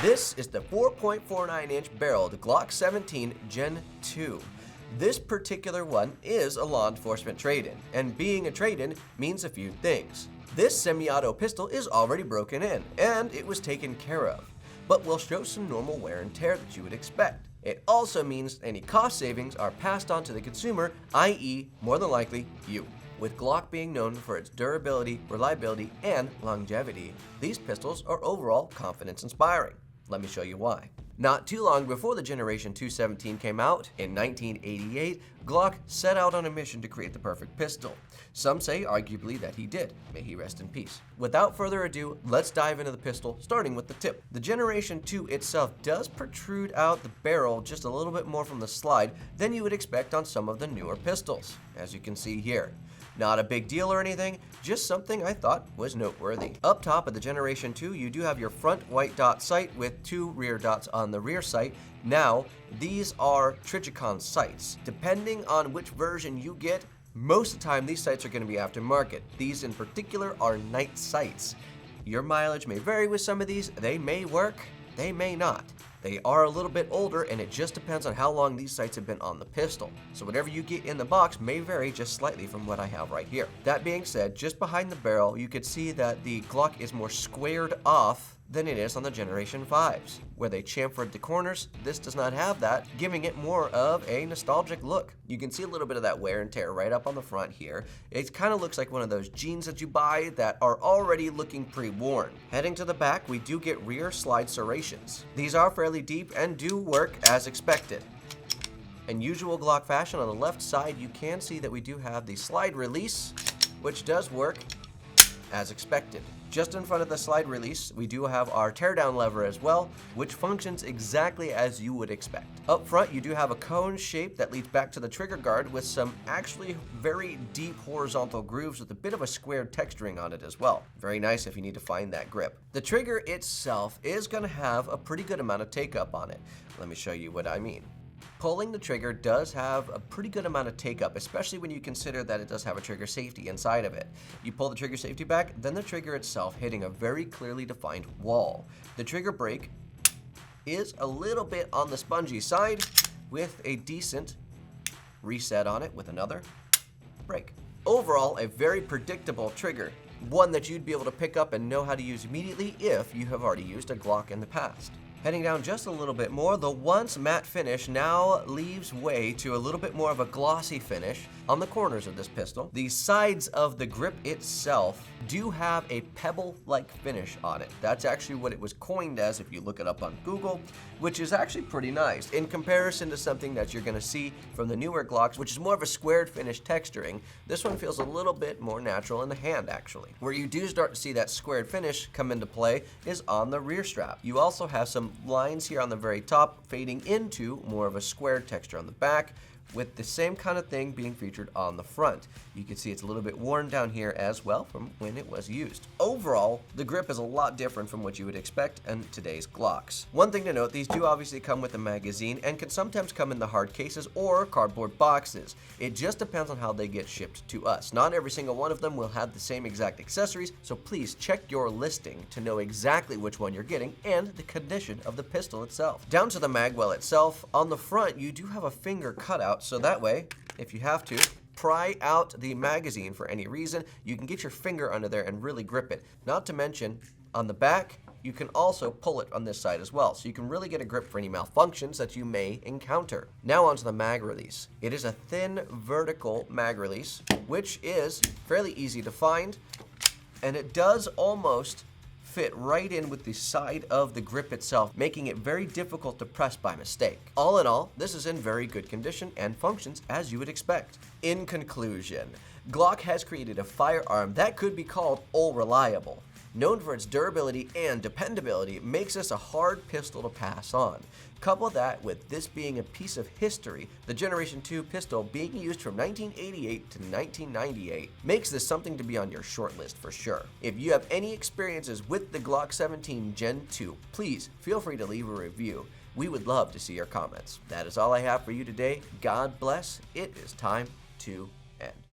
This is the 4.49-inch barreled Glock 17 Gen 2. This particular one is a law enforcement trade-in, and being a trade-in means a few things. This semi-auto pistol is already broken in, and it was taken care of, but will show some normal wear and tear that you would expect. It also means any cost savings are passed on to the consumer, i.e., more than likely, you. With Glock being known for its durability, reliability, and longevity, these pistols are overall confidence-inspiring. Let me show you why. Not too long before the Generation 217 came out, in 1988, Glock set out on a mission to create the perfect pistol. Some say arguably that he did. May he rest in peace. Without further ado, let's dive into the pistol, starting with the tip. The Generation 2 itself does protrude out the barrel just a little bit more from the slide than you would expect on some of the newer pistols, as you can see here. Not a big deal or anything, just something I thought was noteworthy. Up top of the Generation 2, you do have your front white dot sight with 2 rear dots on the rear sight. Now, these are Trijicon sights. Depending on which version you get, most of the time these sights are going to be aftermarket. These in particular are night sights. Your mileage may vary with some of these. They may work, they may not. They are a little bit older, and it just depends on how long these sights have been on the pistol. So whatever you get in the box may vary just slightly from what I have right here. That being said, just behind the barrel, you could see that the Glock is more squared off than it is on the Generation 5s. Where they chamfered the corners, this does not have that, giving it more of a nostalgic look. You can see a little bit of that wear and tear right up on the front here. It kind of looks like one of those jeans that you buy that are already looking pre-worn. Heading to the back, we do get rear slide serrations. These are fairly deep and do work as expected. In usual Glock fashion, on the left side, you can see that we do have the slide release, which does work as expected. Just in front of the slide release, we do have our teardown lever as well, which functions exactly as you would expect. Up front, you do have a cone shape that leads back to the trigger guard with some actually very deep horizontal grooves with a bit of a squared texturing on it as well. Very nice if you need to find that grip. The trigger itself is going to have a pretty good amount of take-up on it. Let me show you what I mean. Pulling the trigger does have a pretty good amount of take-up, especially when you consider that it does have a trigger safety inside of it. You pull the trigger safety back, then the trigger itself hitting a very clearly defined wall. The trigger brake is a little bit on the spongy side with a decent reset on it with another brake. Overall, a very predictable trigger, one that you'd be able to pick up and know how to use immediately if you have already used a Glock in the past. Heading down just a little bit more, the once matte finish now leaves way to a little bit more of a glossy finish on the corners of this pistol. The sides of the grip itself do have a pebble-like finish on it. That's actually what it was coined as if you look it up on Google, which is actually pretty nice in comparison to something that you're going to see from the newer Glocks, which is more of a squared finish texturing. This one feels a little bit more natural in the hand, actually. Where you do start to see that squared finish come into play is on the rear strap. You also have some lines here on the very top fading into more of a squared texture on the back, with the same kind of thing being featured on the front. You can see it's a little bit worn down here as well from when it was used. Overall, the grip is a lot different from what you would expect in today's Glocks. One thing to note, these do obviously come with a magazine and can sometimes come in the hard cases or cardboard boxes. It just depends on how they get shipped to us. Not every single one of them will have the same exact accessories, so please check your listing to know exactly which one you're getting and the condition of the pistol itself. Down to the magwell itself, on the front you do have a finger cutout, so that way, if you have to, pry out the magazine for any reason, you can get your finger under there and really grip it. Not to mention, on the back, you can also pull it on this side as well, so you can really get a grip for any malfunctions that you may encounter. Now onto the mag release. It is a thin vertical mag release, which is fairly easy to find, and it does almost fit right in with the side of the grip itself, making it very difficult to press by mistake. All in all, this is in very good condition and functions as you would expect. In conclusion, Glock has created a firearm that could be called all-reliable. Known for its durability and dependability, makes this a hard pistol to pass on. Couple that with this being a piece of history, the Generation 2 pistol being used from 1988 to 1998, makes this something to be on your short list for sure. If you have any experiences with the Glock 17 Gen 2, please feel free to leave a review. We would love to see your comments. That is all I have for you today. God bless. It is time to end.